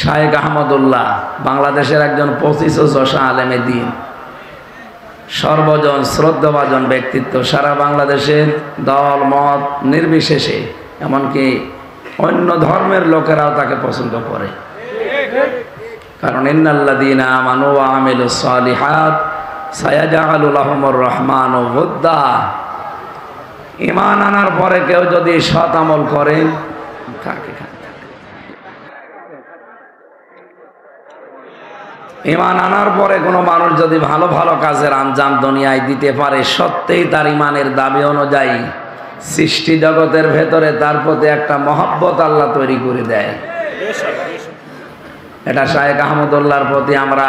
শায়েখ আহমদুল্লাহ বাংলাদেশের একজন 25 আলেমে দ্বীন, সর্বজন শ্রদ্ধাভাজন ব্যক্তিত্ব। সারা বাংলাদেশের দল মত নির্বিশেষে এমনকি অন্য ধর্মের লোকেরাও তাকে পছন্দ করে। কারণ ইন্নাল্লাযীনা আমানু ওয়া আমিলুস সালিহাত সায়াজআলু লাহুমুর রহমানু ওয়ুদ্দা। ঈমান আনার পরে কেউ যদি সৎ আমল করে, ঈমান আনার পরে কোনো মানুষ যদি ভালো ভালো কাজের আঞ্জাম দুনিয়ায় দিতে পারে, সত্যিই তার ঈমানের দাবি অনুযায়ী সৃষ্টি জগতের ভেতরে তার প্রতি একটা মহব্বত আল্লাহ তৈরি করে দেয়। এটা শায়েখ আহমদুল্লাহর প্রতি আমরা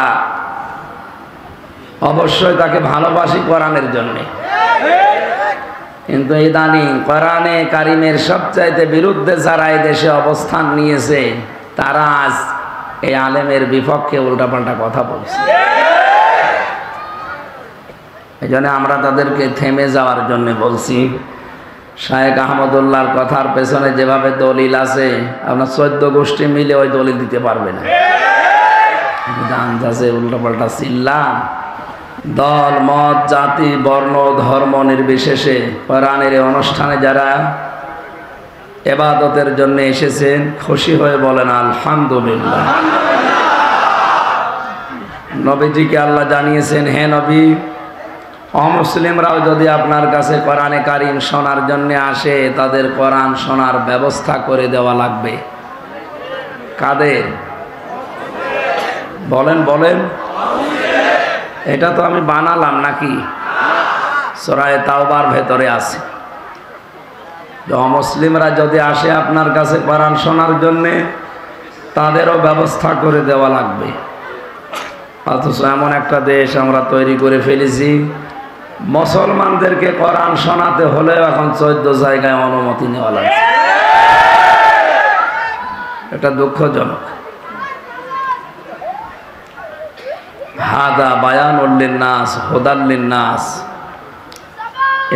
অবশ্যই তাকে ভালোবাসি কোরআনের জন্যে। কিন্তু ইদানিং কোরআনে কারিমের সবচাইতে বিরুদ্ধে যারা এই দেশে অবস্থান নিয়েছে, তারা আজ এই আলেমের বিপক্ষে উল্টাপাল্টা কথা বলছে। এই জন্য আমরা তাদেরকে থেমে যাওয়ার জন্য বলছি। শায়েখ আহমদুল্লাহর কথার পেছনে যেভাবে দলিল আছে, আপনার 14 গোষ্ঠী মিলে ওই দলিল দিতে পারবে না। আন্দাজে উল্টাপাল্টা চিল্লা, দল মত জাতি বর্ণ ধর্ম নির্বিশেষে কোরআনের এই অনুষ্ঠানে যারা ইবাদতের জন্য এসেছেন, খুশি হয়ে বলেন আলহামদুলিল্লাহ। নবীজিকে আল্লাহ জানিয়েছেন, হে নবী, অমুসলিমরাও যদি আপনার কাছে কোরআনে কারিম শোনার জন্য আসে, তাদের কোরআন শোনার ব্যবস্থা করে দেওয়া লাগবে। কাদের? বলেন বলেন। এটা তো আমি বানালাম নাকি? সূরা তাওবার ভেতরে আছে, অমুসলিমরা যদি আসে আপনার কাছে কোরআন শোনার জন্যে, তাদেরও ব্যবস্থা করে দেওয়া লাগবে। অথচ এমন একটা দেশ আমরা তৈরি করে ফেলেছি, মুসলমানদেরকে কোরআন শোনাতে হলেও এখন 14 জায়গায় অনুমতি নেওয়া লাগছে। এটা দুঃখজনক। হাদা বায়ানুল লিন্নাস হুদাল লিন্নাস।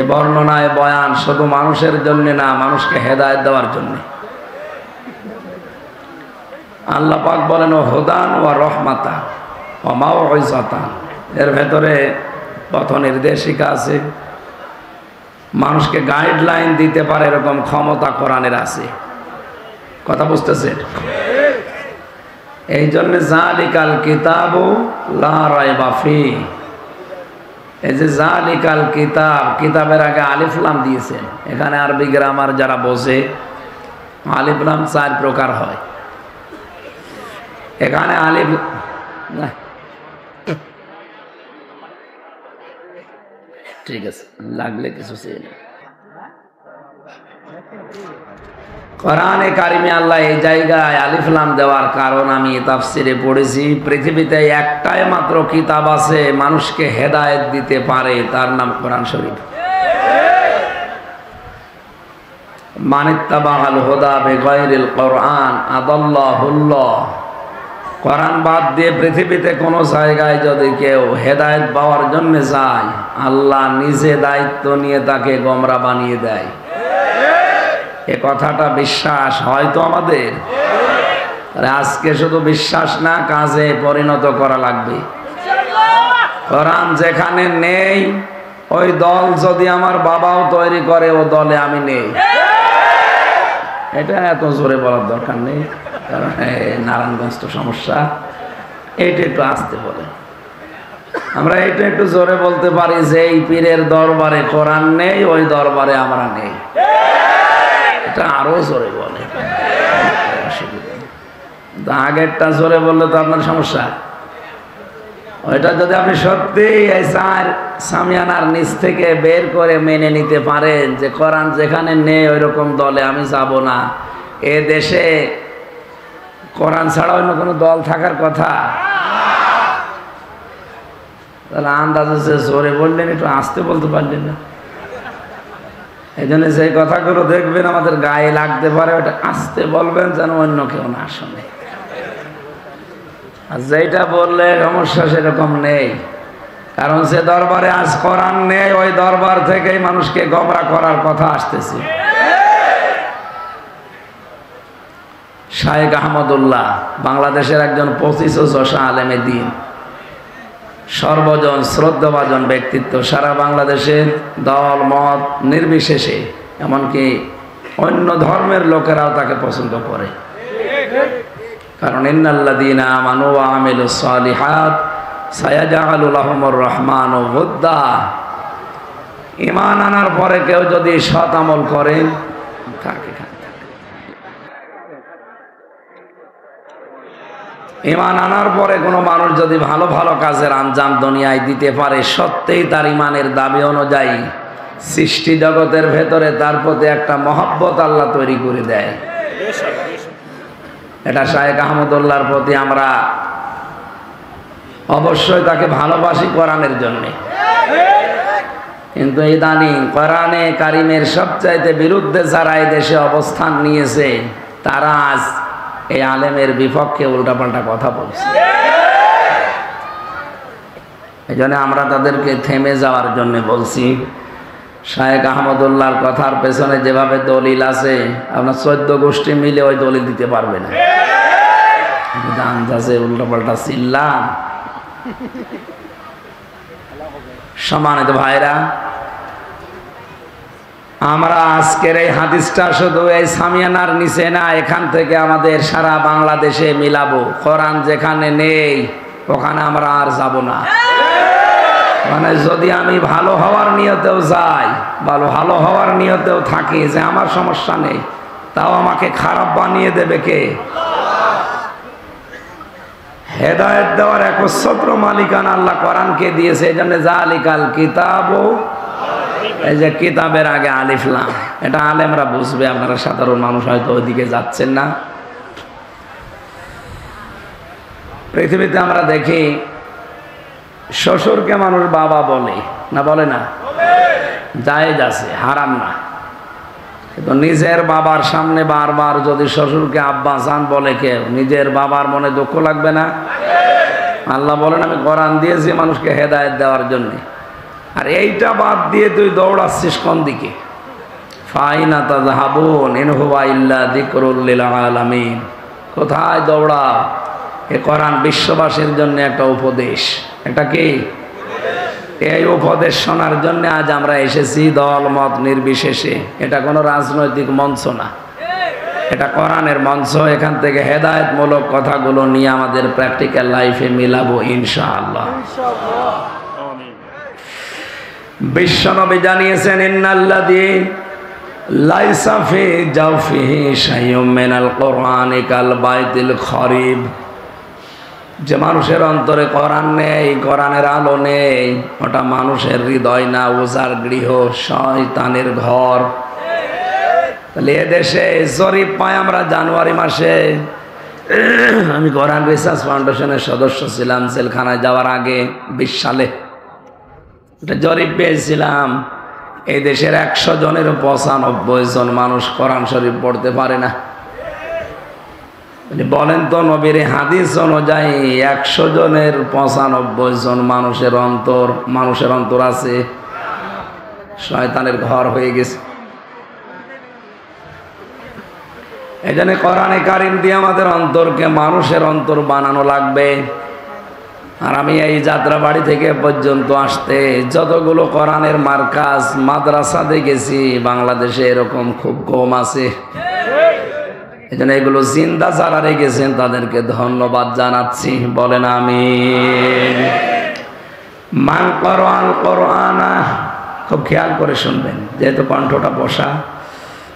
এ বর্ণনায় বয়ান শুধু মানুষের জন্য না, মানুষকে হেদায়েত দেওয়ার জন্য। আল্লাহ পাক বলেন, ও হুদান ওয়া রহমাতা ওয়া মাউইজাতান। এর ভেতরে পথ নির্দেশিকা আছে, মানুষকে গাইডলাইন দিতে পারে এরকম ক্ষমতা কোরআনের আছে। কথা বুঝতেছেন? এই জন্য যালিকাল কিতাবু লা রাইবা ফি। এই যে যালিকাল কিতাব, কিতাবের আগে আলিফ লাম দিয়েছেন। এখানে আরবি গ্রামার যারা বোঝে, আলিফ লাম 4 প্রকার হয়। এখানে আলিফ ঠিক আছে, লাগলে কিছু চেয়ে কোরআনে কারিমে আল্লাহ এই জায়গায় আলিফ লাম দেওয়ার কারণ আমি তাফসিরে পড়েছি। পৃথিবীতে একটাই মাত্র কিতাব আছে মানুষকে হেদায়েত দিতে পারে, তার নাম কোরআন শরীফ। মানিত্তাবাল হুদা বিগাইরিল কোরআন আদাল্লাহুল্লাহ। কোরআন বাদ দিয়ে পৃথিবীতে কোনো জায়গায় যদি কেউ হেদায়েত পাওয়ার জন্য যায়, আল্লাহ নিজে দায়িত্ব নিয়ে তাকে গোমরা বানিয়ে দেয়। এ কথাটা বিশ্বাস হয়তো আমাদের, আজকে শুধু বিশ্বাস না, কাজে পরিণত করা লাগবে। কোরআন যেখানে নেই, ওই দল যদি আমার বাবাও তৈরি করে, ও দলে আমি নেই। এটা এত জোরে বলার দরকার নেই, কারণ নারায়ণগঞ্জ তো সমস্যা। এইটা একটু আসতে বলে, আমরা এটা একটু জোরে বলতে পারি যে এই পীরের দরবারে কোরআন নেই, ওই দরবারে আমরা নেই। এটা আরো জোরে বলে, আগেরটা জোরে বললে তো আপনার সমস্যা। ওইটা যদি আপনি সত্যি এই সামিয়ানার নিচ থেকে বের করে মেনে নিতে পারেন যে কোরআন যেখানে নেই ওই রকম দলে আমি যাব না, এ দেশে কোরআন ছাড়া অন্য কোনো দল থাকার কথা? তাহলে আন্দাজে জোরে বললেন, একটু আস্তে বলতে পারলেন না। এই জন্য যে কথাগুলো দেখবেন আমাদের গায়ে লাগতে পারে, ওটা আস্তে বলবেন যেন অন্য কেউ না শোনে। আর যেটা বললে সমস্যা সেরকম নেই, কারণ যে দরবারে আজ কোরআন নেই, ওই দরবার থেকেই মানুষকে গোমরা করার কথা আসতেছে। শায়েখ আহমদুল্লাহ বাংলাদেশের একজন 25 আলেমে দ্বীন, সর্বজন শ্রদ্ধাভাজন ব্যক্তিত্ব, সারা বাংলাদেশের দল মত নির্বিশেষে এমনকি অন্য ধর্মের লোকেরাও তাকে পছন্দ করে। কারণ ইন্নাল্লাযীনা আমানু ওয়া আমিলুস সালিহাত সায়াজআলু লাহুমুর রহমানু ওয়ুদ্দা। ঈমান আনার পরে কেউ যদি সৎ আমল করে ঈমান আনার পরে কোনো মানুষ যদি ভালো ভালো কাজের আঞ্জাম দুনিয়ায় দিতে পারে, সত্যিই তার ঈমানের দাবি অনুযায়ী সৃষ্টি জগতের ভেতরে তার প্রতি একটা মহব্বত আল্লাহ তৈরি করে দেয়। এটা শায়েখ আহমদুল্লাহর প্রতি আমরা অবশ্যই তাকে ভালোবাসি কোরআনের জন্য। কিন্তু ইদানিং কোরআনে কারিমের সবচাইতে বিরুদ্ধে যারা এই দেশে অবস্থান নিয়েছে, তারা আজ এই আলেমের বিপক্ষে উল্টাপাল্টা কথা বলছে। এই জন্য আমরা তাদেরকে থেমে যাওয়ার জন্য বলছি। শায়েখ আহমদুল্লাহর কথার পেছনে যেভাবে দলিল আছে, আপনার 14 গোষ্ঠী মিলে ওই দলিল দিতে পারবে না। আন্দাজে উল্টাপাল্টা চিল্লাম। সম্মানিত ভাইরা, আমরা আজকের এই হাদিসটা শুধু এই সামিয়ানার নিচে না, এখান থেকে আমাদের সারা বাংলাদেশে মিলাবো। কোরআন যেখানে নেই ওখানে আমরা আর যাব না। মানে যদি আমি ভালো হওয়ার নিয়তেও যাই, ভালো হওয়ার নিয়তেও থাকি যে আমার সমস্যা নেই, তাও আমাকে খারাপ বানিয়ে দেবে কে? হেদায়েত দেওয়ার একচ্ছত্র মালিকানা আল্লাহ কোরআনকে দিয়েছে। এই জন্য জালিকাল কিতাবু, এই যে কিতাবের আগে আলিফ লাম, এটা আলেমরা বুঝবে, আপনারা সাধারণ মানুষ হয়তো ওইদিকে যাচ্ছেন না। পৃথিবীতে আমরা দেখি শ্বশুরকে মানুষ বাবা বলে না, বলে না? জায়েজ আছে, হারাম না। কিন্তু নিজের বাবার সামনে বারবার যদি শ্বশুরকে আব্বা জান বলে কেউ, নিজের বাবার মনে দুঃখ লাগবে না? আল্লাহ বলেন আমি কোরআন দিয়েছি মানুষকে হেদায়েত দেওয়ার জন্য, আর এইটা বাদ দিয়ে তুই দৌড়াচ্ছিস কোন দিকে? ফাইনা তাযহাবুন ইন হুয়া ইল্লা যিকরুল লিল আলামিন। কোথায় দৌড়াও? এ কোরআন বিশ্ববাসীর জন্য একটা উপদেশ। এটা কি? এই উপদেশ শোনার জন্য আজ আমরা এসেছি, দল মত নির্বিশেষে। এটা কোনো রাজনৈতিক মঞ্চ না, এটা কোরআনের মঞ্চ। এখান থেকে হেদায়েতমূলক কথাগুলো নিয়ে আমাদের প্র্যাকটিক্যাল লাইফে মিলাবো ইনশাআল্লাহ। বিশ্বনবী জানিয়েছেন ইন্নাল্লাযী লাইসা ফি জাওফিহি শাইউম মিনাল কোরআনি কাল বাইতিল খরিব। যে মানুষের অন্তরে কোরআন নেই, কোরআনের আলো নেই, ওটা মানুষের হৃদয় না, উজাড় গৃহ, শয়তানের ঘর। তাহলে এদেশে জরিপ পাই আমরা জানুয়ারি মাসে। আমি কোরআন রিসার্চ ফাউন্ডেশনের সদস্য ছিলাম জেলখানায় যাওয়ার আগে 20 সালে। এটা জরিপ পেয়েছিলাম, এই দেশের 100 জনের 95 জন মানুষ কোরআন শরীফ পড়তে পারে না। বলেন তো নবীর হাদিস অনুযায়ী 100 জনের 95 জন মানুষের অন্তর আছে শয়তানের ঘর হয়ে গেছে। এই জন্য কোরআনে কারিম দিয়ে আমাদের অন্তরকে মানুষের অন্তর বানানো লাগবে। আর আমি এই যাত্রাবাড়ি থেকে পর্যন্ত আসতে যতগুলো কোরআনের মার্কাজ মাদ্রাসা দেখেছি বাংলাদেশে এরকম খুব কম আছে। এই জন্য এগুলো জিন্দা যারা রেখেছেন তাদেরকে ধন্যবাদ জানাচ্ছি। বলেন আমিন। মান কোরআন কোরআনা, খুব খেয়াল করে শুনবেন, যেহেতু কণ্ঠটা বসা,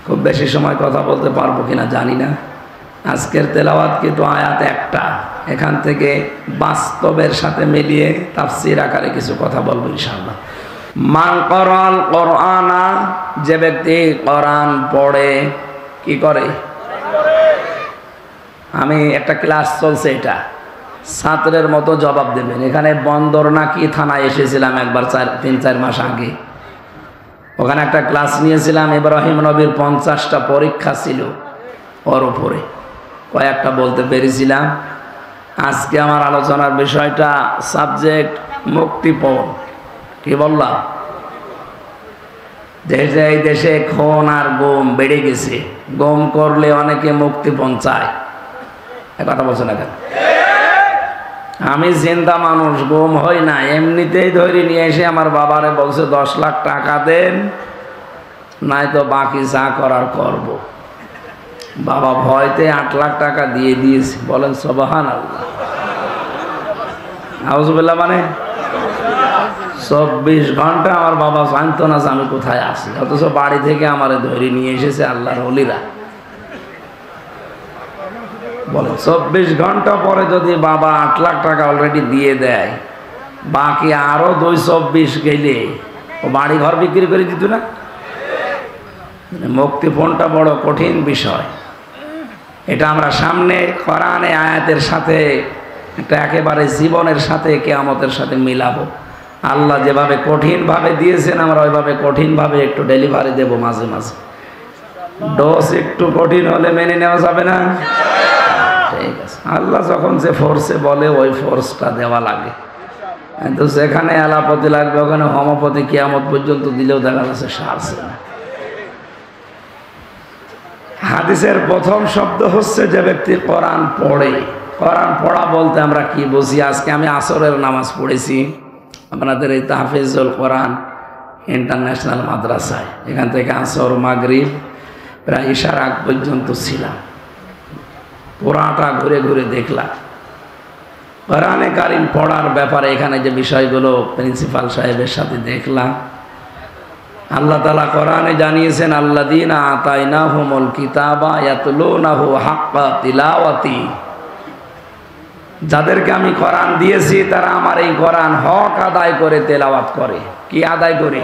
খুব বেশি সময় কথা বলতে পারবো কিনা জানি না। আজকের তেলাওয়াত কিন্তু আয়াত একটা, এখান থেকে বাস্তবের সাথে মিলিয়ে তাফসীর আকারে কিছু কথা বলবো ইনশাআল্লাহ। মান কোরআন কোরআনা, যে ব্যক্তি কোরআন পড়ে, কি করে? আমি একটা ক্লাস চলছে, এটা ছাত্রের মতো জবাব দেবেন। এখানে বন্দর নাকি থানায় এসেছিলাম একবার 3-4 মাস আগে। ওখানে একটা ক্লাস নিয়েছিলাম, ইব্রাহিম নবীর 50টা পরীক্ষা ছিল, ওর উপরে কয়েকটা বলতে পেরেছিলাম। আজকে আমার আলোচনার বিষয়টা সাবজেক্ট মুক্তিপণ। কি বললাম? এই দেশে খুন আর গুম বেড়ে গেছে। গুম করলে অনেকে মুক্তিপণ চায়, কথা বলছে না কেন? আমি চিন্তা মানুষ, গুম হই না, এমনিতেই ধরে নিয়ে এসে আমার বাবারে বলছে 10 লাখ টাকা দেন, নাই তো বাকি যা করার করব। বাবা ভয়তে 8 লাখ টাকা দিয়ে দিয়েছে। বলেন সুবহানাল্লাহ। আউযুবিল্লাহ। মানে 24 ঘন্টা আমার বাবা জানতো না যে আমি কোথায় আছি, অথচ বাড়ি থেকে আমারে ধরে নিয়ে এসেছে আল্লাহর ওলিরা। বলে 24 ঘন্টা পরে যদি বাবা 8 লাখ টাকা অলরেডি দিয়ে দেয়, বাকি আরো 224 গেলে ও বাড়ি ঘর বিক্রি করে দিত না? মুক্তিপণটা বড় কঠিন বিষয়। এটা আমরা সামনে কোরআনে আয়াতের সাথে এটা একেবারে জীবনের সাথে কিয়ামতের সাথে মিলাবো। আল্লাহ যেভাবে কঠিনভাবে দিয়েছেন, আমরা ওইভাবে কঠিনভাবে একটু ডেলিভারি দেব মাঝে মাঝে। ডোজ একটু কঠিন হলে মেনে নেওয়া যাবে না? ঠিক আছে, আল্লাহ যখন যে ফোর্সে বলে ওই ফোর্সটা দেওয়া লাগে। কিন্তু যেখানে এলাপতি লাগবে ওখানে হোমোপতি কিয়ামত পর্যন্ত দিলেও দেখা যাচ্ছে সারছে না। হাদিসের প্রথম শব্দ হচ্ছে যে ব্যক্তি কোরআন পড়ে। কোরআন পড়া বলতে আমরা কি বুঝি? আজকে আমি আসরের নামাজ পড়েছি আপনাদের এই তাহফিজুল কোরআন ইন্টারন্যাশনাল মাদ্রাসায়। এখান থেকে আসর মাগরিব প্রায় ইশার আগ পর্যন্ত ছিলাম। পুরাটা ঘুরে ঘুরে দেখলাম কোরআনে কারিম পড়ার ব্যাপারে এখানে যে বিষয়গুলো প্রিন্সিপাল সাহেবের সাথে দেখলাম। আল্লাহ তাআলা কোরআনে জানিয়েছেন, আল্লাযীনা আতাইনাহুমুল কিতাবা ইয়াতলুনাহু হাক্কা তিলাওয়াতি। যাদেরকে আমি কোরআন দিয়েছি তারা আমার এই কোরআন হক আদায় করে তেলাওয়াত করে। কি আদায় করে?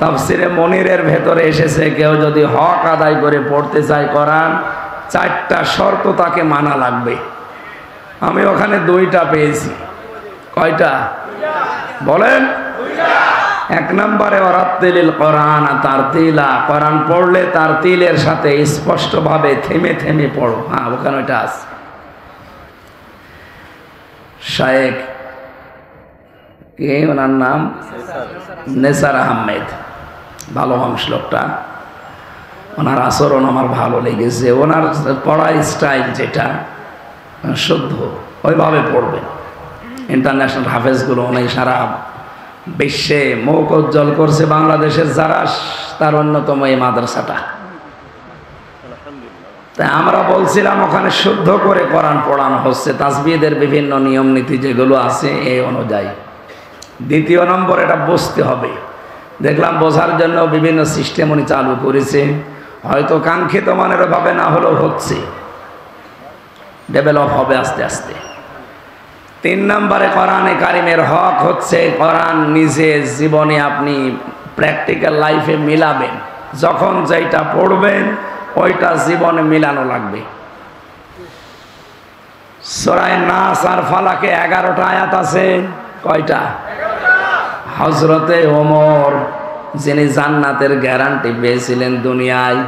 তাফসিরে মনিরের ভেতরে এসেছে, কেউ যদি হক আদায় করে পড়তে চায় কোরআন, 4টা শর্ত তাকে মানা লাগবে। আমি ওখানে 2টা পেয়েছি। কয়টা বলেন? 1 নম্বরে ওয়ারাত্তিলিল কোরআন তারতিলা। কোরআন পড়লে তারতিলের সাথে স্পষ্টভাবে থেমে থেমে পড়ো। হ্যাঁ, ওখানে ওইটা আছে। শায়েখ কে ওনার নাম? নেসার আহমেদ। ভালো মানুষ লোকটা, ওনার আচরণ আমার ভালো লেগেছে। ওনার পড়ার স্টাইল যেটা শুদ্ধ, ওইভাবে পড়বেন। ইন্টারন্যাশনাল হাফেজগুলো উনি সারা বিশ্বে মুখ উজ্জ্বল করছে। বাংলাদেশের যারা তার অন্যতম এই মাদ্রাসাটা। তাই আমরা বলছিলাম ওখানে শুদ্ধ করে কোরআন পড়ানো হচ্ছে, তাসবিহের বিভিন্ন নিয়ম নীতি যেগুলো আছে এই অনুযায়ী। 2 নম্বর, এটা বুঝতে হবে। দেখলাম বোঝার জন্য বিভিন্ন সিস্টেম উনি চালু করেছে, হয়তো কাঙ্ক্ষিত মানের ভাবে না হলেও হচ্ছে, ডেভেলপ হবে আস্তে আস্তে। 3 নম্বরে কোরআনে কারিমের হক হচ্ছে কোরআন নিজে জীবনে আপনি প্র্যাকটিক্যাল লাইফে মিলাবেন। যখন যেটা পড়বেন ওইটা জীবনে মিলানো লাগবে। সূরা নাস আর ফালাকে 11টা আয়াত আছে। কয়টা? হযরতে ওমর, যিনি জান্নাতের গ্যারান্টি পেয়েছিলেন দুনিয়ায়,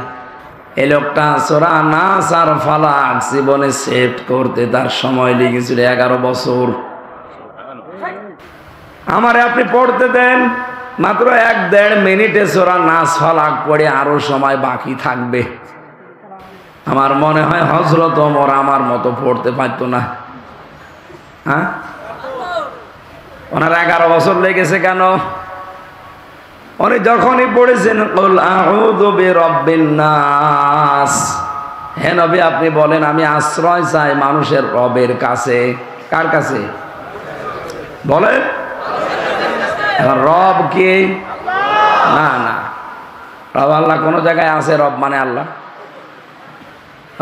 এই লোকটা সূরা নাস আর ফালাক জীবনে সেট করতে তার সময় লেগেছিল 11 বছর। আমারে আপনি পড়তে দেন, মাত্র 1-1.5 মিনিটে সূরা নাস ফালাক পড়ে আরো সময় বাকি থাকবে। আমার মনে হয় হযরত ওমর আমার মতো পড়তে পারতো না। হ্যাঁ, ওনার 11 বছর লেগেছে কেন? উনি যখনই পড়েছেন কুল আউযু বিরাব্বিন নাস, হে নবী আপনি বলেন আমি আশ্রয় চাই মানুষের রবের কাছে। কার কাছে? বলেন। রব কে? না না, রব আল্লাহ। কোন জায়গায় আছে রব মানে আল্লাহ?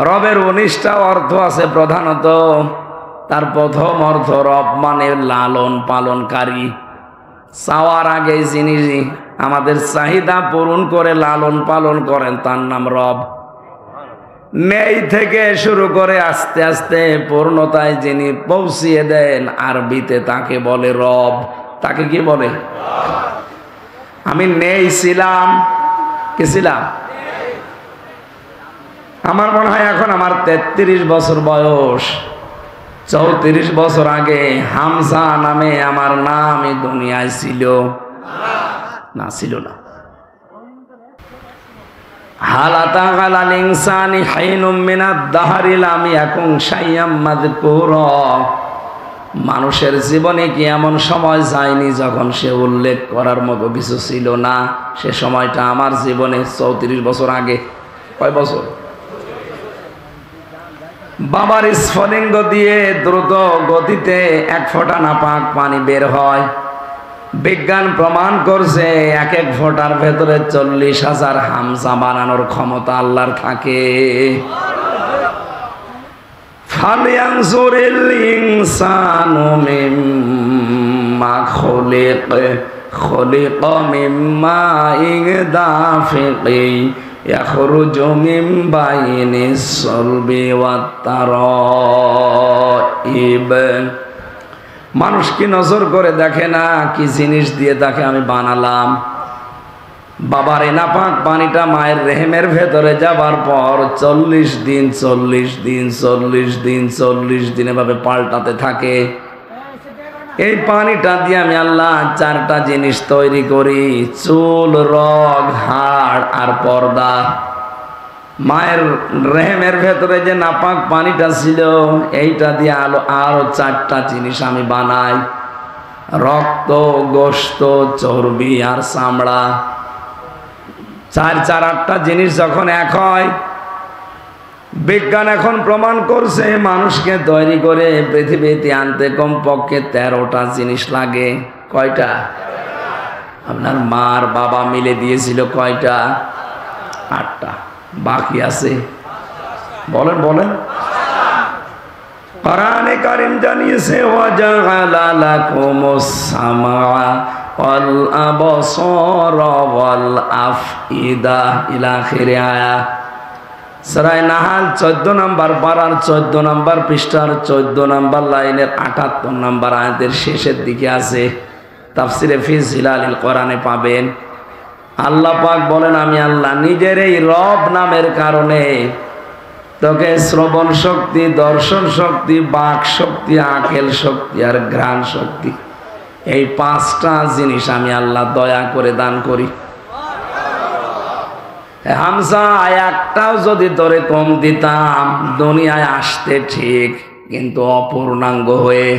রবের 19টা অর্থ আছে। প্রধানত তার প্রথম অর্থ রব মানে লালন পালনকারী। চাওয়ার আগে যিনি আমাদের চাহিদা পূরণ করে লালন পালন করেন তার নাম রব। নেই থেকে শুরু করে আস্তে আস্তে পূর্ণতায় যিনি পৌঁছিয়ে দেন, আরবিতে তাকে বলে রব। তাকে কি বলে? আমি নেই ছিলাম, কি ছিলাম? আমার মনে হয় এখন আমার 33 বছর বয়স। 34 বছর আগে হামজা নামে আমার নাম এই দুনিয়ায় ছিল না? ছিল না। হালাতা আলাল ইনসানি হাইনুম মিনাদ দাহরি লাম ইয়াকুন শাইয়াম মাযকুরা। মানুষের জীবনে কি এমন সময় যায়নি যখন সে উল্লেখ করার মতো কিছু ছিল না? সে সময়টা আমার জীবনে 34 বছর আগে। কয় বছর? বাবার স্ফলিঙ্গ দিয়ে দ্রুত গতিতে 1 ফোঁটা নাপাক পানি বের হয়। বিজ্ঞান প্রমাণ করছে 1 ফোঁটার ভেতরে 40,000 হামজা বানানোর ক্ষমতা আল্লাহর থাকে। ফালয়ানজুরিল ইনসানু মিম্মা খুলিকা মিম্মা দাফিকি ইয়াখরুজু মিন বাইনিস সালবি ওয়াত তারাইব। মানুষ কি নজর করে দেখে না কি জিনিস দিয়ে তাকে আমি বানালাম? বাবার এই নাপাক পানিটা মায়ের রেহেমের ভেতরে যাবার পর 40 দিন 40 দিন 40 দিন 40 দিন এভাবে পাল্টাতে থাকে। এই পানিটা দিয়ে আমি আল্লাহ 4টা জিনিস তৈরি করি: চুল, রগ, হাড় আর পর্দা। মায়ের রেহেমের ভেতরে যে নাপাক পানিটা ছিল এইটা দিয়ে আরো 4টা জিনিস আমি বানাই: রক্ত, গোশত, চর্বি আর চামড়া। 4 4 8টা জিনিস যখন এক হয়, বিজ্ঞান এখন প্রমাণ করছে মানুষকে তৈরি করে পৃথিবীতে আনতে কমপক্ষে 13টা জিনিস লাগে। কয়টা? আপনার মার বাবা মিলে দিয়েছিল কয়টা? 8টা। বাকি আছে, বলেন বলেন। কোরআনে কারীম জানিয়েছে ওয়াজাআলা লাকুমুস সামআ ওয়াল আবসারা ওয়াল আফইদা ইলা আখিরি আয়া। সূরা নাহাল 14 নম্বর পারার 14 নম্বর পৃষ্ঠার 14 নম্বর লাইনের 78 নম্বর আয়াতের শেষের দিকে আছে। তাফসিরে ফি জিলালিল কোরআনে পাবেন। আল্লাহ পাক বলেন, আমি আল্লাহ নিজের এই রব নামের কারণে তোকে শ্রবণ শক্তি, দর্শন শক্তি, বাক শক্তি, আকেল শক্তি আর ঘ্রাণ শক্তি, এই 5টা জিনিস আমি আল্লাহ দয়া করে দান করি। হামজা একটাও যদি তোরে কম দিতাম দুনিয়ায় আসতে ঠিক, কিন্তু অপূর্ণাঙ্গ হয়ে।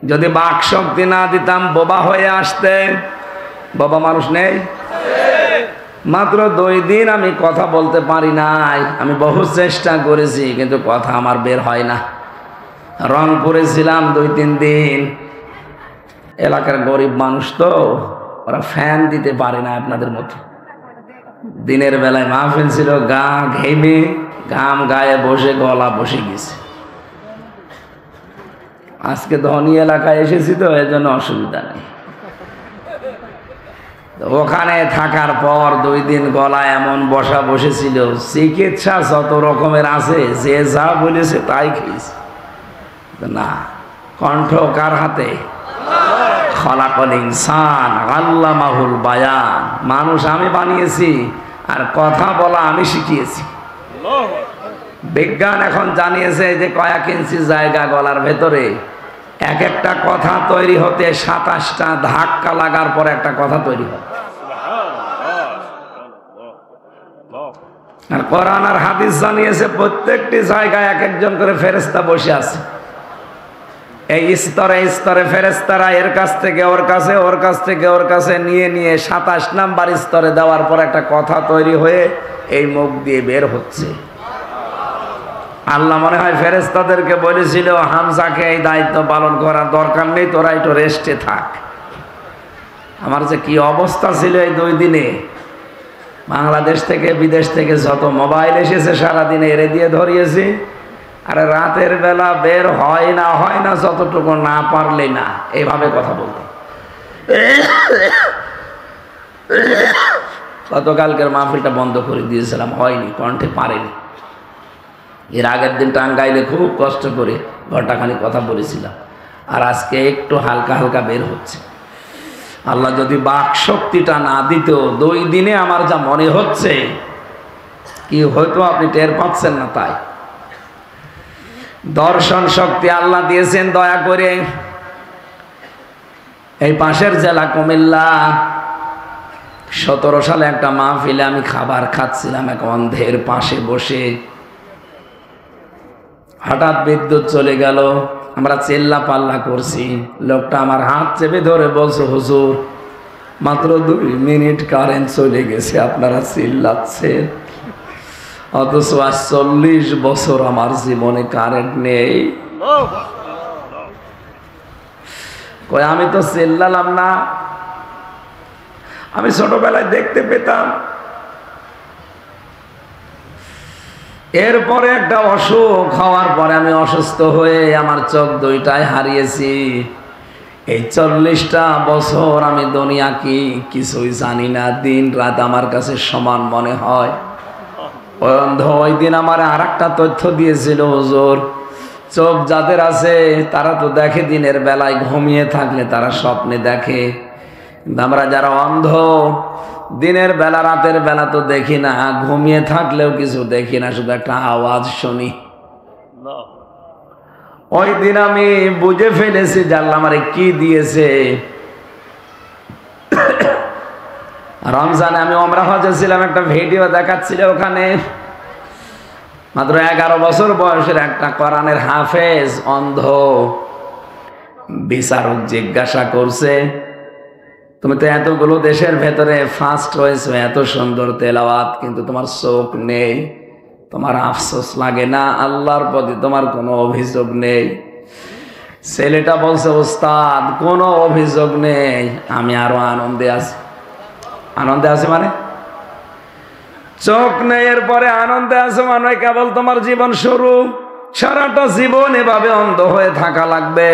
যদি বাক শক্তি না দিতাম বোবা হয়ে আসতে। বাবা মানুষ নেই? মাত্র 2 দিন আমি কথা বলতে পারি নাই। আমি বহু চেষ্টা করেছি কিন্তু কথা আমার বের হয় না। রংপুরে ছিলাম 2-3 দিন। এলাকার গরিব মানুষ তো, ওরা ফ্যান দিতে পারে না আপনাদের মতো। দিনের বেলায় মাহফিল ছিল, গা ঘেমে ঘাম গায়ে বসে গলা বসে গেছে। আজকে ধনী এলাকায় এসেছি তো এজন্য অসুবিধা নেই। ওখানে থাকার পর 2 দিন গলা এমন বসা বসেছিল, চিকিৎসা যত রকমের আছে যে যা বলেছে তাই খেয়েছে। না, কণ্ঠ কার হাতে? খলাকল ইনসান আল্লামাহুল বায়ান। মানুষ আমি বানিয়েছি আর কথা বলা আমি শিখিয়েছি। বিজ্ঞান এখন জানিয়েছে যে কয়েক ইঞ্চি জায়গা গলার ভেতরে, এক একটা কথা তৈরি হতে 27টা ধাক্কা লাগার পর একটা কথা তৈরি হয়। আর কোরআন আর হাদিস জানিয়েছে প্রত্যেকটি জায়গায় এক একজন করে ফেরেশতা বসে আছে। এই স্তরে স্তরে ফেরেশতারা এর কাছ থেকে ওর কাছে, ওর কাছ থেকে ওর কাছে নিয়ে নিয়ে 27 নাম্বার স্তরে দেওয়ার পর একটা কথা তৈরি হয়ে এই মুখ দিয়ে বের হচ্ছে। আল্লাহ মনে হয় ফেরেশতাদেরকে বলেছিল, হামজাকে এই দায়িত্ব পালন করার দরকার নেই, তোরা একটু রেস্টে থাক। আমার যে কি অবস্থা ছিল এই 2 দিনে। বাংলাদেশ থেকে বিদেশ থেকে যত মোবাইল এসেছে সারাদিনে এরে দিয়ে ধরিয়েছি। আর রাতের বেলা বের হয় না যতটুকু না পারলে না, এইভাবে কথা বলতো। গতকালকের মাহফিলটা বন্ধ করে দিয়েছিলাম, হয়নি, কণ্ঠে পারেনি। এর আগের দিন টাঙ্গাইলে খুব কষ্ট করে ঘন্টাখানি কথা বলেছিলাম, আর আজকে একটু হালকা হালকা বের হচ্ছে। আল্লাহ যদি বাক শক্তিটা না দিত 2 দিনে আমার যা মনে হচ্ছে কি হয়তো আপনি টের পাচ্ছেন না। তাই দর্শন শক্তি আল্লাহ দিয়েছেন দয়া করে। এই পাশের জেলা কুমিল্লা, 17 সালে একটা মাহফিলে আমি খাবার খাচ্ছিলাম এক অন্ধের পাশে বসে, হঠাৎ বিদ্যুৎ চলে গেল। আমরা চেল্লা পাল্লা করছি, লোকটা আমার হাত চেপে ধরে বলছে, হুজুর মাত্র 2 মিনিট কারেন্ট চলে গেছে, আপনারা চিল্লাচ্ছেন, অথচ আজ 40 বছর আমার জীবনে কারেন্ট নেই। কই আমি তো চিল্লালাম না, আমি ছোটবেলায় দেখতে পেতাম। এরপরে একটা অসুখ হওয়ার পরে আমি অসুস্থ হয়ে আমার চোখ 2টাই হারিয়েছি। এই 40টা বছর আমি দুনিয়া কি কিছুই জানি না, দিন রাত আমার কাছে সমান মনে হয়। ওই দিন আমার আর একটা তথ্য দিয়েছিল, হুজুর চোখ যাদের আছে তারা তো দেখে দিনের বেলায়, ঘুমিয়ে থাকলে তারা স্বপ্নে দেখে, কিন্তু আমরা যারা অন্ধ দিনের বেলা রাতের বেলা তো দেখি না, ঘুমিয়ে থাকলেও কিছু দেখি না, শুধু একটা আওয়াজ শুনি। ওই দিন আমি বুঝে ফেলেছি যে আল্লাহ আমারে কি দিয়েছে। রমজানে আমি ওমরা হজে ছিলাম, একটা ভিডিও দেখাচ্ছিল, ওখানে মাত্র 11 বছর বয়সের একটা কোরআনের হাফেজ অন্ধ বিচারক জিজ্ঞাসা করছে, তুমি তো এতগুলো দেশের ভেতরে ফার্স্ট হয়েছো, এত সুন্দর তেলাওয়াত, কিন্তু তোমার চোখ নেই, তোমার আফসোস লাগে না? আল্লাহর প্রতি তোমার কোনো অভিযোগ নেই? ছেলেটা বলছে, ওস্তাদ কোনো অভিযোগ নেই, আমি আরো আনন্দে আছি। আনন্দে আছে মানে চোখ নেই, এরপরে আনন্দে আছে মানে কেবল তোমার জীবন শুরু, সারাটা জীবন এভাবে অন্ধ হয়ে থাকা লাগবে।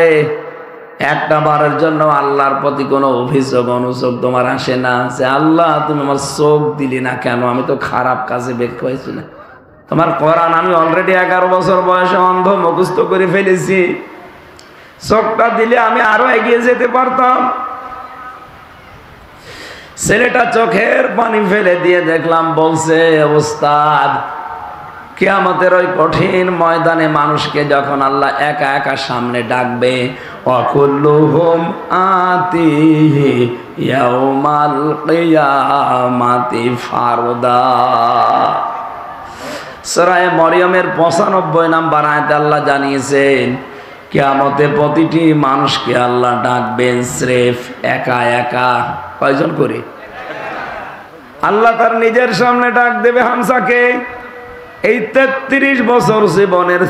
একটা বারের জন্য আল্লাহর প্রতি কোনো অভিযোগ অনুযোগ তোমার আসে না যে আল্লাহ তুমি আমার চোখ দিলি না কেন, আমি তো খারাপ কাজে বের হয়েছি না। তোমার কোরআন আমি অলরেডি 11 বছর বয়সে অন্ধ মুখস্থ করে ফেলেছি, চোখটা দিলে আমি আরো এগিয়ে যেতে পারতাম। ছেলেটা চোখের পানি ফেলে দিয়ে দেখলাম বলছে, ওস্তাদ কিয়ামতের ওই কঠিন ময়দানে মানুষকে যখন আল্লাহ একা একা সামনে ডাকবে, ওয়াকুল্লুহুম আতিহি ইয়াউমাল কিয়ামাতি ফারদা। সূরা মরিয়মের 95 নম্বর আয়াতে আল্লাহ জানিয়েছেন, কিয়ামতে প্রতিটি মানুষকে আল্লাহ ডাকবেন স্রেফ একা একা। কয়জন করে? আল্লাহ তার নিজের সামনে ডাক দেবে হামসাকে। এই 33 বছর জীবনের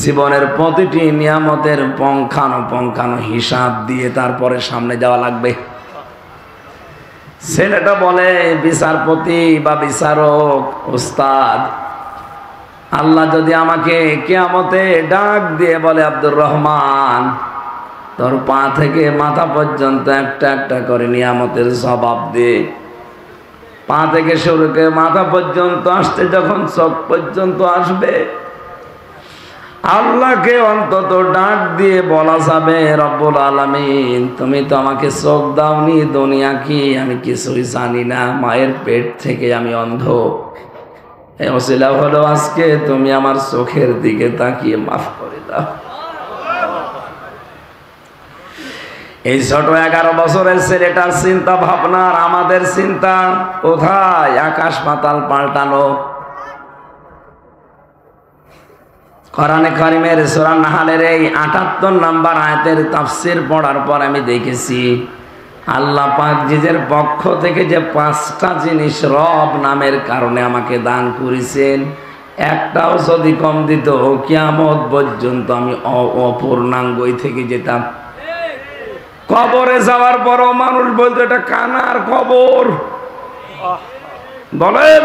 জীবনের প্রতিটি নিয়ামতের পঙ্খানো হিসাব দিয়ে তারপরে সামনে যাওয়া লাগবে। ছেলেটা বলে, বিচারপতি বা বিচারক ওস্তাদ, আল্লাহ যদি আমাকে কিয়ামতে ডাক দিয়ে বলে, আব্দুর রহমান তোর পা থেকে মাথা পর্যন্ত একটা একটা করে নিয়ামতের জবাব দে, পা থেকে শুরু করে মাথা পর্যন্ত আসতে যখন চোখ পর্যন্ত আসবে, আল্লাহকে অন্তত ডাক দিয়ে বলা যাবে, রব্বুল আলামিন তুমি তো আমাকে চোখ দাওনি, দুনিয়া কি আমি কিছুই জানি না, মায়ের পেট থেকে আমি অন্ধ, এই ওসিলা হলো আজকে তুমি আমার চোখের দিকে তাকিয়ে মাফ করে দাও। এই ছোট 11 বছরের ছেলেটার চিন্তা ভাবনা আর আমাদের চিন্তা কোথায়? আকাশ পাতাল পাল্টানো। কোরআনে কারিমের সূরা নাহলের এই 78 নম্বর আয়াতের তাফসীর পড়ার পর আমি দেখেছি আল্লাহ পাক নিজের পক্ষ থেকে যে 5টা জিনিস রব নামের কারণে আমাকে দান করেছেন, একটাও যদি কম দিত কিয়ামত পর্যন্ত আমি অপূর্ণাঙ্গই থেকে যেতাম। কবরে যাওয়ার পরও মানুষ বলতো এটা কানার কবর, বলেন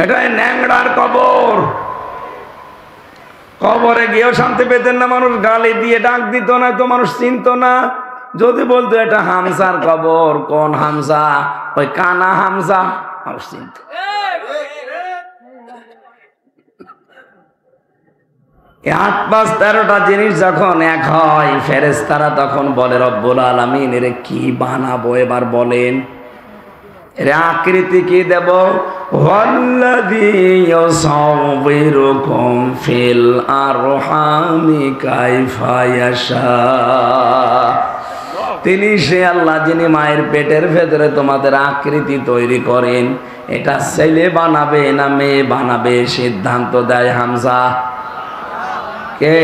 এটা ন্যাংড়ার কবর। কবরে গিয়েও শান্তি পেতেন না, মানুষ গালি দিয়ে ডাক দিত না, তো মানুষ চিনত না। যদি বলতো এটা হামসার কবর, কোন হামসা? ওই কানা হামসা, মানুষ চিনত। 8-5-13টা জিনিস যখন এক হয়, ফেরেশতারা তখন বলে, রব্বুল আলামিন এর কি বানাবো এবার বলেন, এর আকৃতি কি দেব? ওয়াল্লাযী ইউসাউবিরুকুম ফিল আরহামি কাইফা ইয়াশা, তিনি সে আল্লাহ যিনি মায়ের পেটের ভেতরে তোমাদের আকৃতি তৈরি করেন। এটা ছেলে বানাবে না মেয়ে বানাবে সিদ্ধান্ত দেয় হামজা কে?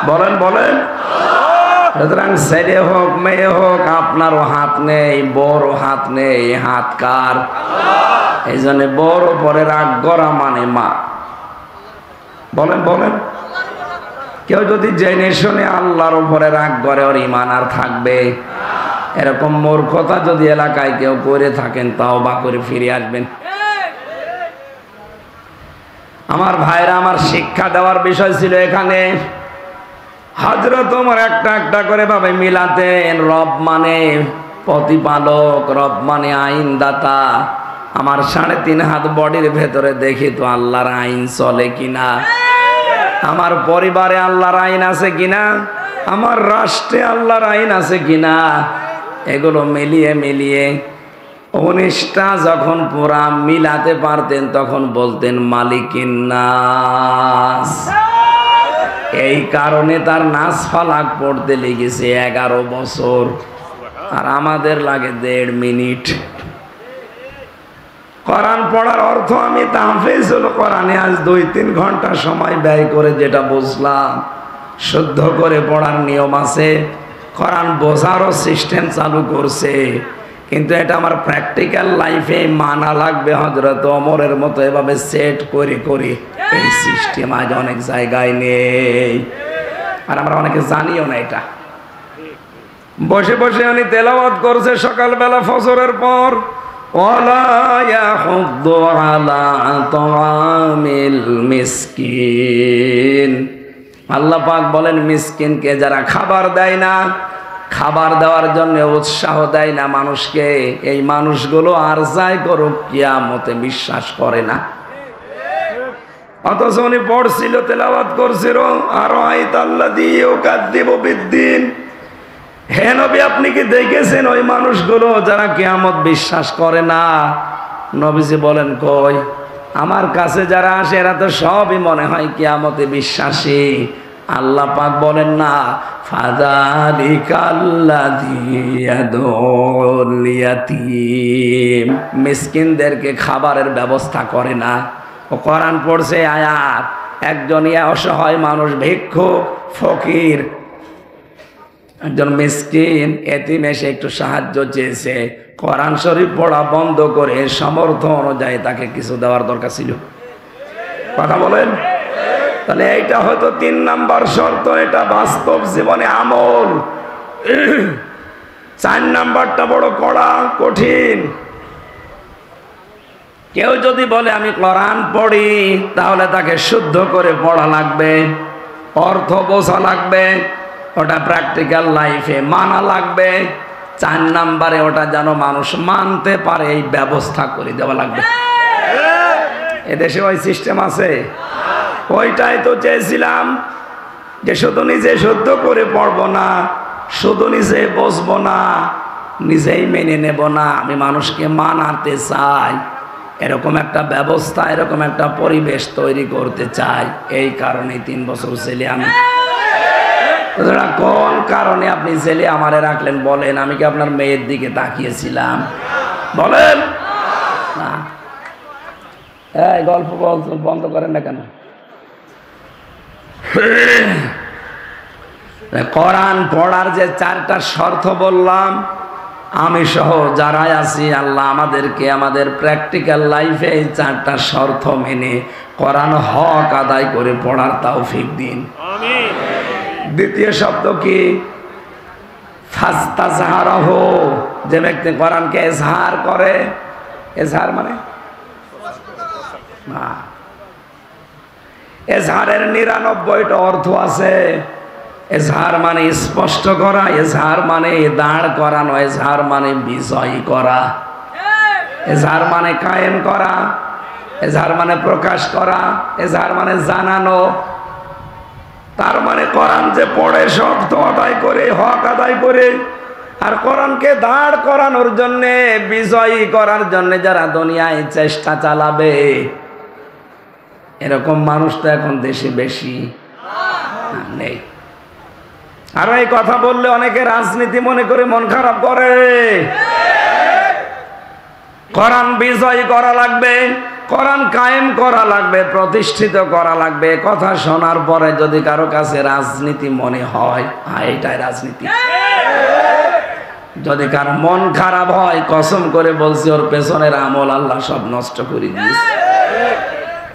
বলেন বলেন। সুতরাং ছেলে হোক মেয়ে হোক আপনারও হাত নেই, বড় হাত নেই, হাত কার? এই জন্য বড় পরে রাগ করা মানে মা। বলেন বলেন। কেউ যদি জেনে শুনে আল্লাহর উপরে রাগ করে ওর ঈমান আর থাকবে? এরকম মূর্খতা যদি এলাকায় কেউ করে থাকেন তাওবা করে ফিরে আসবেন। আমার ভাইরা, আমার শিক্ষা দেওয়ার বিষয় ছিল এখানে। হযরত ওমর একটা একটা করে ভাবে মিলাতেন। রব মানে প্রতিপালক, রব মানে আইনদাতা। আমার 3.5 হাত বডির ভেতরে দেখি তো আল্লাহর আইন চলে কিনা, আমার পরিবারে আল্লাহর আইন আছে কিনা, আমার রাষ্ট্রে আল্লাহর আইন আছে কিনা, এগুলো মিলিয়ে মিলিয়ে 19টা যখন পুরা মিলাতে পারতেন তখন বলতেন মালিকিন নাস। এই কারণে তার নাস ফালাক পড়তে লেগেছে 11 বছর, আর আমাদের লাগে 1.5 মিনিট। কোরআন পড়ার অর্থ আমি তাহফিজুল কোরআনে আজ 2-3 ঘন্টা সময় ব্যয় করে যেটা বুঝলাম, শুদ্ধ করে পড়ার নিয়ম আছে, কোরআন বোঝারও সিস্টেম চালু করছে, কিন্তু এটা আমার প্র্যাকটিক্যাল লাইফে মানা লাগবে। হযরত ওমরের মতো এভাবে সেট করে করে এই সিস্টেম আজ অনেক জায়গায় নেই, আর আমরা অনেকে জানিও না এটা। বসে বসে উনি তেলাওয়াত করছে সকালবেলা ফজরের পর, ওয়ালা ইয়াহুদ্দু আলা তাআমিল মিসকিন। আল্লাহ পাক বলেন মিসকিনকে যারা খাবার দেয় না, খাবার দেওয়ার জন্য উৎসাহ দেয় না মানুষকে, এই মানুষগুলো আর যাই করুক কিয়ামতে বিশ্বাস করে না। অথচ উনি পড়ছিল, তেলাওয়াত করছিল, আর আইতাল্লাযী ইউকাযযিবু বিদ্দিন। হে নবী, আপনি কি দেখেছেন ওই মানুষগুলো যারা কিয়ামত বিশ্বাস করে না? নবীজি বলেন কই, আমার কাছে যারা আসে এরা তো সবই মনে হয় কিয়ামতে বিশ্বাসী। আল্লাহ পাক বলেন না ফাযালিকাল্লাযী ইয়াদউল ইয়াতীম, মিসকিনদেরকে খাবারের ব্যবস্থা করে না। ও কোরআন পড়ছে আয়াত, একজন অসহায় মানুষ, ভিক্ষুক, ফকির, একজন মিসকিন এতিম এসে একটু সাহায্য চেয়েছে, কোরআন শরীফ পড়া বন্ধ করে সামর্থ্য অনুযায়ী তাকে কিছু দেওয়ার দরকার ছিল। কথা বলেন। তাহলে এইটা হয়তো 3 নাম্বার শর্ত, এটা বাস্তব জীবনে আমল। 4 নাম্বারটা বড় কড়া, কঠিন। কেউ যদি বলে আমি কোরআন পড়ি, তাহলে তাকে শুদ্ধ করে পড়া লাগবে, অর্থ বোঝা লাগবে, ওটা প্র্যাকটিক্যাল লাইফে মানা লাগবে। 4 নাম্বারে ওটা যেন মানুষ মানতে পারে এই ব্যবস্থা করে দেওয়া লাগবে। এদেশে ওই সিস্টেম আছে? ওইটাই তো চেয়েছিলাম, যে শুধু নিজে শুদ্ধ করে পড়বো না, শুধু নিজে বসবো না, নিজেই মেনে নেব না, আমি মানুষকে মানাতে চাই। এরকম একটা ব্যবস্থা, এরকম একটা পরিবেশ তৈরি করতে চাই। এই কারণে 3 বছর ছেলে আমি। কোন কারণে আপনি ছেলে আমারে রাখলেন বলেন? আমি কি আপনার মেয়ের দিকে তাকিয়েছিলাম? বলেন না। এই গল্প বন্ধ করেন না কেন? কোরআন পড়ার যে 4টা শর্ত বললাম, আমি সহ যারাই আছি, আল্লাহ আমাদেরকে আমাদের প্র্যাকটিক্যাল লাইফে এই 4টা শর্ত মেনে কোরআন হক আদায় করে পড়ার তৌফিক দিন। আমিন। দ্বিতীয় শব্দ কি? ফাস্তাজহারাহু, যে ব্যক্তি কোরআনকে ইজহার করে। ইজহার মানে না, এজহারের 99টা অর্থ আছে। এজহার মানে স্পষ্ট করা, এজহার মানে দাঁড় করানো, এজহার মানে বিজয়ী করা, এজহার মানে কায়েম করা, এজহার মানে প্রকাশ করা, এজহার মানে জানানো। তার মানে কোরআন যে পড়ে শব্দ আদায় করে, হক আদায় করে, আর কোরআনকে দাঁড় করানোর জন্য, বিজয়ী করার জন্য যারা দুনিয়ায় চেষ্টা চালাবে, এরকম মানুষ তো এখন দেশে বেশি নেই। আর এই কথা বললে অনেকে রাজনীতি মনে করে মন খারাপ করে। কোরআন বিজয় করা লাগবে, কোরআন কায়েম করা লাগবে, প্রতিষ্ঠিত করা লাগবে। কথা শোনার পরে যদি কারো কাছে রাজনীতি মনে হয়, এটাই রাজনীতি। যদি কারো মন খারাপ হয়, কসম করে বলছি ওর পেছনের আমল আল্লাহ সব নষ্ট করে দিয়েছে।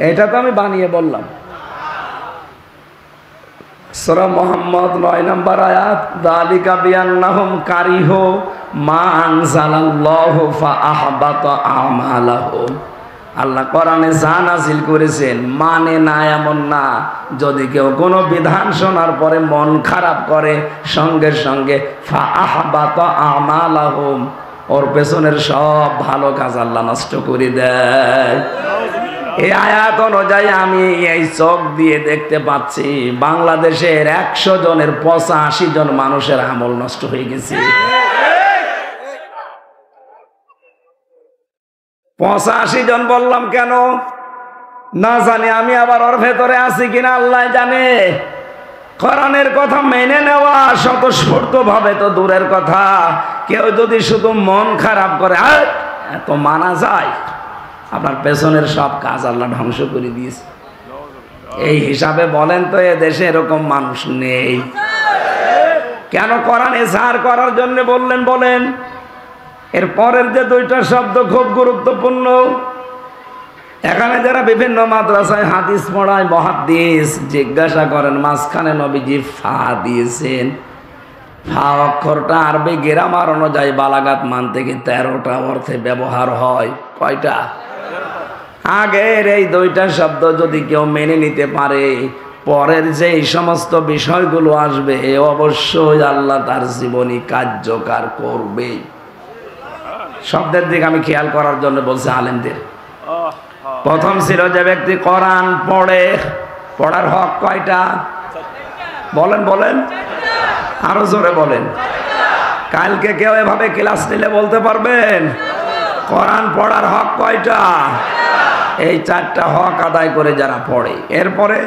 এটা তো আমি বানিয়ে বললাম। সূরা মুহাম্মদ 9 নম্বর আয়াত, যালিকা বিআন্নাহুম কারিহু মা আনজালাল্লাহু ফাআহবাতা আমালাহুম। আল্লাহ কোরআনে যা নাযিল করেছেন মানে না এমন না। যদি কেউ কোনো বিধান শোনার পরে মন খারাপ করে, সঙ্গে সঙ্গে ফাআহবাতা আমালাহুম, ওর পেছনের সব ভালো কাজ আল্লাহ নষ্ট করে দেয়। এই আয়াত অনুযায়ী আমি এই চোখ দিয়ে দেখতে পাচ্ছি বাংলাদেশের 100 জনের 85 জন মানুষের আমল নষ্ট হয়ে গেছে। 85 জন বললাম কেন না জানি, আমি আবার ওর ভেতরে আছি কিনা আল্লাহ জানে। কোরআনের কথা মেনে নেওয়া স্বতঃস্ফূর্ত ভাবে তো দূরের কথা, কেউ যদি শুধু মন খারাপ করে এত মানা যায়, আপনার পেছনের সব কাজ আল্লাহ ধ্বংস করে দিয়েছে। এই হিসাবে বলেন তো এ দেশে এরকম মানুষ নেই কেন? কোরআন এজাহার করার জন্য বললেন বলেন। এর পরের যে 2টা শব্দ খুব গুরুত্বপূর্ণ। এখানে যারা বিভিন্ন মাদ্রাসায় হাদিস পড়ায়, মুহাদ্দিস জিজ্ঞাসা করেন মাঝখানে নবীজি ফা দিয়েছেন। ফা অক্ষরটা আরবি গ্রামার অনুযায়ী বালাগাত মান থেকে 13টা অর্থে ব্যবহার হয়। কয়টা? আগের এই 2টা শব্দ যদি কেউ মেনে নিতে পারে, পরের যে সমস্ত বিষয়গুলো আসবে অবশ্যই আল্লাহ তার জীবনী কার্যকর করবে। শব্দের দিকে আমি খেয়াল করার জন্য বলছি আলেমদের। প্রথম ছিল যে ব্যক্তি কোরআন পড়ে, পড়ার হক কয়টা? বলেন বলেন, আরো জোরে বলেন। কালকে কেউ এভাবে ক্লাস নিলে বলতে পারবেন কোরআন পড়ার হক কয়টা? এই 4টা হক আদায় করে যারা পড়ে, এরপরে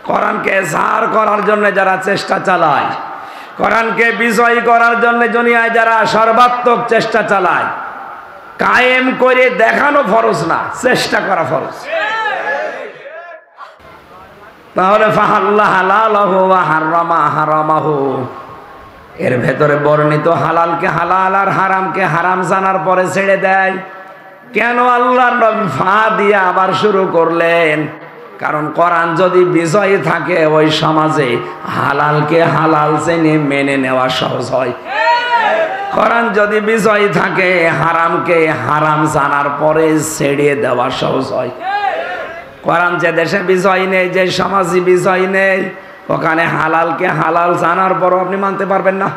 কোরআনকে এজাহার করার জন্য যারা চেষ্টা চালায়, কোরআনকে বিজয়ী করার জন্য দুনিয়ায় যারা সর্বাত্মক চেষ্টা চালায়, কায়েম করে দেখানো ফরজ না, চেষ্টা করা ফরজ। তাহলে ফাহাল্লা হালালাহু ওয়া হারামা হারামাহু, এর ভেতরে বর্ণিত হালালকে হালাল আর হারামকে হারাম জানার পরে ছেড়ে দেয়। কেন আল্লাহর নবী ফা দিয়ে আবার শুরু করলেন? কারণ কোরআন যদি বিজয়ী থাকে ওই সমাজে হালালকে হালাল জেনে মেনে নেওয়া সহজ হয়। কোরআন যদি বিজয়ী থাকে হারামকে হারাম জানার পরে ছেড়ে দেওয়া সহজ হয়। কোরআন যে দেশে বিজয়ী নেই, যে সমাজে বিজয়ী নেই, ওখানে হালালকে হালাল জানার পরও আপনি মানতে পারবেন না।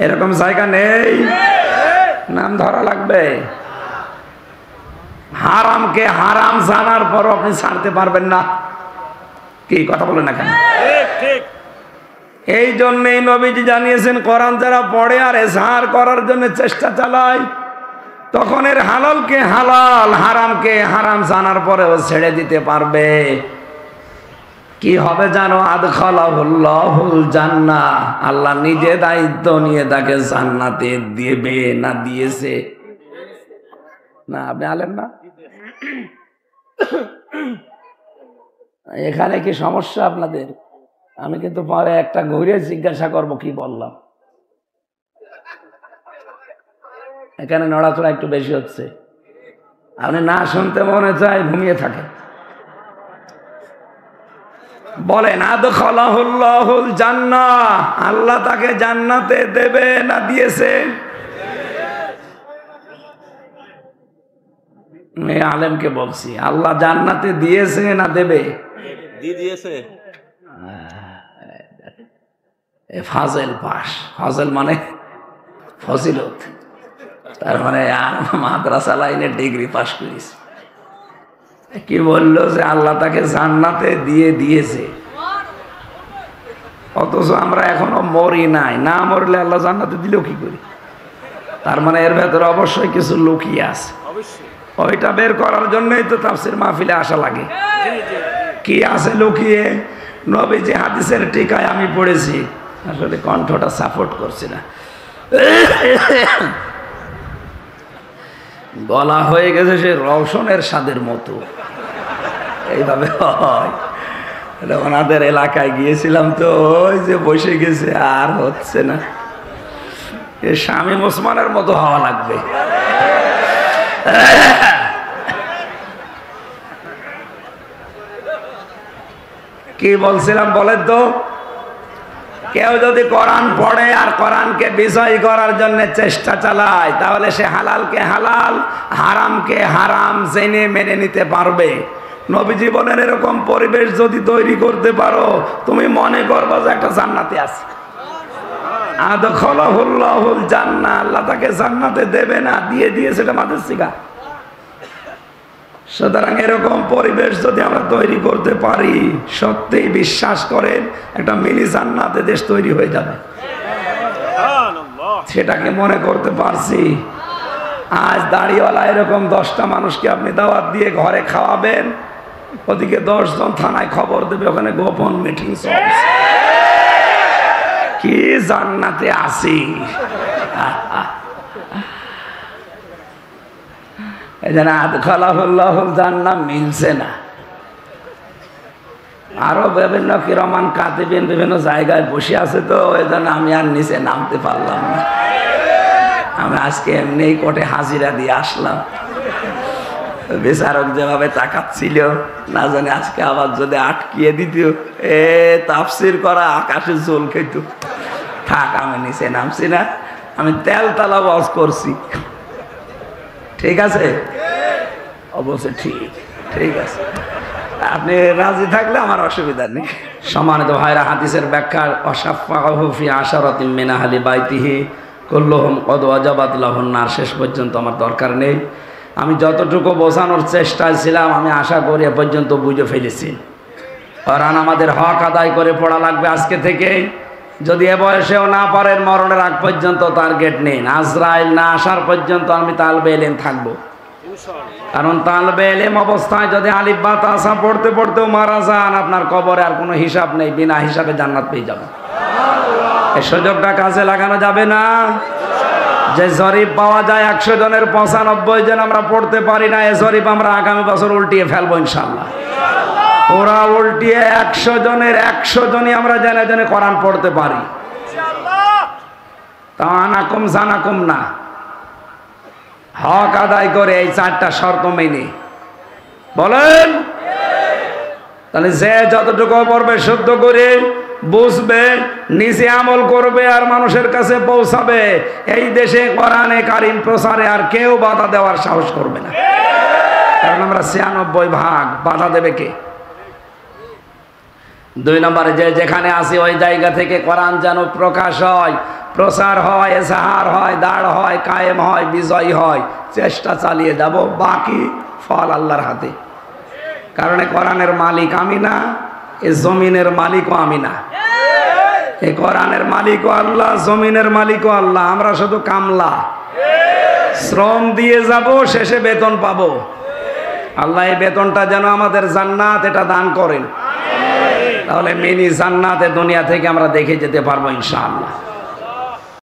এরকম জায়গা নেই, নাম ধরা লাগবে। হারামকে হারাম জানার পরও আপনি ছাড়তে পারবেন না। কি কথা বলেন না কেন? এই জন্যই নবীজি জানিয়েছেন কোরআন যারা পড়ে আর এজাহার করার জন্য চেষ্টা চালায়, তখন এর হালালকে হালাল হারামকে হারাম জানার পরেও ছেড়ে দিতে পারবে। কি হবে জানো? আদখালাহুল্লাহুল জান্নাহ, আল্লাহ নিজে দায়িত্ব নিয়ে তাকে জান্নাতে দেবে। না দিয়েছে না? আপনি আলেন না? এখানে কি সমস্যা আপনাদের? আমি কিন্তু পরে একটা ঘুরে জিজ্ঞাসা করব কি বললাম। এখানে নড়াচড়া একটু বেশি হচ্ছে, আপনি না শুনতে মনে চায় ঘুমিয়ে থাকেন। বলেন আদখালাহুল্লাহুল জান্নাহ, আল্লাহ তাকে জান্নাতে দেবে না দিয়েছে? আলেমকে বলছি, আল্লাহ জান্নাতে দিয়েছে না দেবে? দিয়েছে। ফাজেল পাস, ফাজেল মানে ফজিলত, তার মানে মাদ্রাসা লাইনে ডিগ্রি পাস করিস। কি বললো যে আল্লাহ তাকে জান্নাতে দিয়ে দিয়েছে। অথচ আমরা এখনো মরি নাই, না মরলে আল্লাহ জান্নাতে দিল কি করি? তার মানে এর ভেতরে অবশ্যই কিছু লুকিয়ে আছে, ওইটা বের করার জন্যই তো তাফসীর মাহফিলে আসা লাগে। কি আছে লুকিয়ে? নবীজি হাদিসের টিকায় আমি পড়েছি, আসলে কণ্ঠটা সাপোর্ট করছি না, গলা হয়ে গেছে সে রওশনের স্বাদের মতো, এইভাবে হয়। ওনাদের এলাকায় গিয়েছিলাম তো, ওই যে বসে গেছে, আর হচ্ছে না, শামীম ওসমানের মতো হওয়া লাগবে। কি বলছিলাম বলেন তো? কেউ যদি কোরআন পড়ে আর কোরআনকে বিজয় করার জন্য চেষ্টা চালায়, তাহলে সে হালালকে হালাল, হারামকে হারাম জেনে মেনে নিতে পারবে। নবীজি বলেন, এরকম পরিবেশ যদি তৈরি করতে পারো, তুমি মনে করবে যে একটা জান্নাতে আছে। আদখালাহুল্লাহুল জান্নাহ, আল্লাহ তাকে জান্নাতে দেবে না, দিয়ে দিয়েছে, এটা মাদের শিখা। সুতরাং এরকম পরিবেশ যদি আমরা তৈরি করতে পারি, সত্যিই বিশ্বাস করেন একটা মিনি জান্নাতে দেশ তৈরি হয়ে যাবে। সেটাকে মনে করতে পারছি। আজ দাড়িওয়ালা এরকম 10টা মানুষকে আপনি দাওয়াত দিয়ে ঘরে খাওয়াবেন, ওদিকে 10 জন থানায় খবর দেবে, ওখানে গোপন মিটিং চলছে, কি জান্নাতে আসি। জান্নাত মিলছে না। আরো বিভিন্ন কিরমান কাতিবিন বিভিন্ন জায়গায় বসে আছে, তো ওই জন্য আমি আর নিচে নামতে পারলাম না। আমি আজকে এমনি কোর্টে হাজিরা দিয়ে আসলাম। বিচারক যেভাবে তাকাচ্ছিল, না জানি আজকে আবার যদি আটকিয়ে দিত, তাফসির করা আকাশে জল খেত। থাক, আমি নিচে নামছি না, আমি তেল তালা ওয়াজ করছি। ঠিক আছে? অবশ্যই ঠিক আছে, আপনি রাজি থাকলে আমার অসুবিধা নেই। সম্মানিত ভাইরা, হাদিসের ব্যাখ্যা, ওয়াসাফাহু ফি আশারাতিন মিন আহলি বাইতিহি কুল্লুহুম কদ ওয়াজাবাত লাহুন নার, শেষ পর্যন্ত আমার দরকার নেই। আমি যতটুকু বোঝানোর চেষ্টায় ছিলাম, আমি আশা করি এ পর্যন্ত বুঝে ফেলেছি। কোরআন আমাদের হক আদায় করে পড়া লাগবে আজকে থেকেই। যদি এ বয়সেও না পারেন, মরণের আগ পর্যন্ত টার্গেট নিন। আজরাইল না আসার পর্যন্ত আমি তালবে ইলম থাকবো। কারণ তালবে ইলম অবস্থায় যদি আলিফ বা তাসা পড়তে পড়তেও মারা যান, আপনার কবরে আর কোনো হিসাব নেই, বিনা হিসাবে জান্নাত পেয়ে যাবেন। এই সুযোগটা কাজে লাগানো যাবে না? যে জরিপ পাওয়া যায় 100 জনের 95 জন আমরা পড়তে পারি না, এই জরিপ আমরা আগামী বছর উল্টিয়ে ফেলবো ইনশাআল্লাহ। ওরা উল্টিয়ে 100 জনের 100 জনই আমরা জেনে জেনে কোরআন পড়তে পারি। তা আনাকুম জানাকুম না, হক আদায় করে এই 4টা শর্ত মেনে বলেন। তাহলে যে যতটুকু পড়বে শুদ্ধ করে বুঝবে, নিজে আমল করবে আর মানুষের কাছে পৌঁছাবে, এই দেশে কোরআনে কারিম প্রচারে আর কেউ বাধা দেওয়ার সাহস করবে না। কারণ আমরা 96 ভাগ, বাধা দেবে কে? 2 নম্বরে, যে যেখানে আসি ওই জায়গা থেকে কোরআন যেন প্রকাশ হয়, প্রচার হয়, এজাহার হয়, দাঁড় হয়, কায়েম হয়, বিজয় হয়। চেষ্টা চালিয়ে যাব, বাকি ফল আল্লাহর হাতে। কারণ কোরআনের মালিক আমি না, এ জমিনের মালিকও আমি না। এই কোরআনের মালিকও আল্লাহ, জমিনের মালিকও আল্লাহ। আমরা শুধু কামলা, শ্রম দিয়ে যাব, শেষে বেতন পাবো। আল্লাহ এই বেতনটা যেন আমাদের জান্নাত, এটা দান করেন। তাহলে মিনি জান্নাতে দুনিয়া থেকে আমরা দেখে যেতে পারবো ইনশাআল্লাহ।